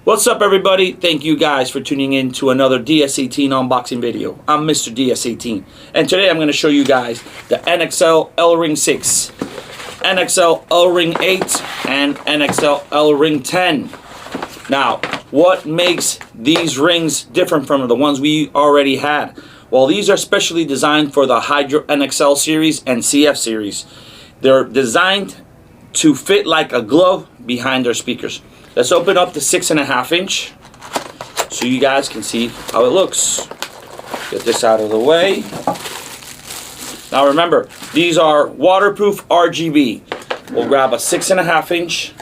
What's up, everybody? Thank you guys for tuning in to another DS18 unboxing video. I'm Mr. DS18, and today I'm going to show you guys the NXL-LRING 6, NXL-LRING 8, and NXL-LRING 10. Now, what makes these rings different from the ones we already had? Well, these are specially designed for the Hydro NXL series and CF series. They're designed to fit like a glove behind their speakers. Let's open up the 6.5 inch so you guys can see how it looks. Get this out of the way. Now remember, these are waterproof RGB. We'll grab a 6.5 inch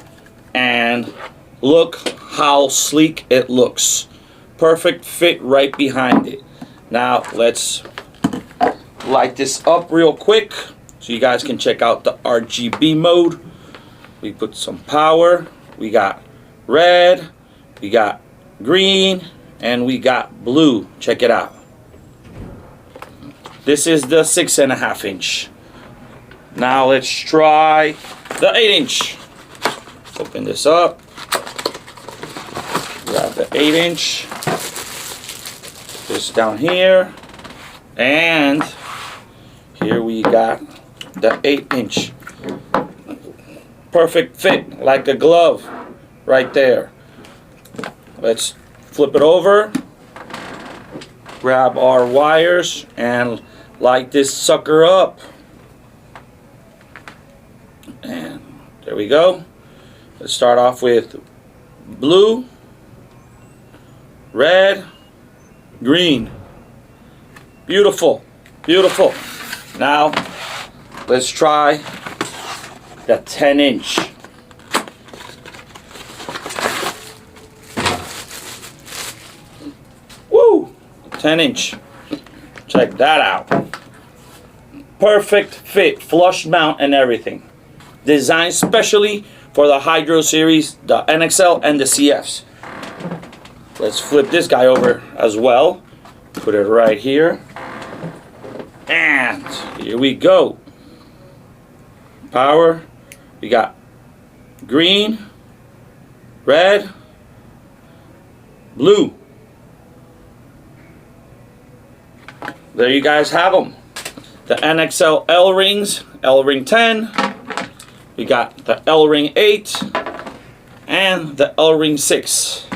and look how sleek it looks. Perfect fit right behind it. Now let's light this up real quick so you guys can check out the RGB mode. We put some power. We got red, we got green, and we got blue. Check it out. This is the 6.5 inch. Now let's try the 8 inch. Open this up. Grab the 8 inch. Put this down here. And here we got the 8 inch. Perfect fit, like a glove. Right there. Let's flip it over, grab our wires, and light this sucker up. And there we go. Let's start off with blue, red, green. Beautiful, beautiful. Now let's try the 10 inch. Woo! 10 inch. Check that out. Perfect fit, flush mount and everything. Designed specially for the Hydro series, the NXL and the CFs. Let's flip this guy over as well. Put it right here. And here we go. Power. We got green, red, blue. There you guys have them. The NXL-LRINGs, L-Ring 10. We got the L-Ring 8 and the L-Ring 6.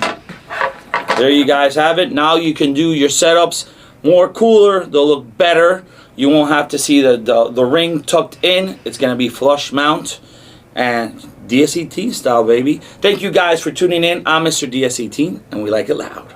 There you guys have it. Now you can do your setups more cooler. They'll look better. You won't have to see the ring tucked in. It's going to be flush mount and DS18 style, baby. Thank you guys for tuning in. I'm Mr. DS18 and we like it loud.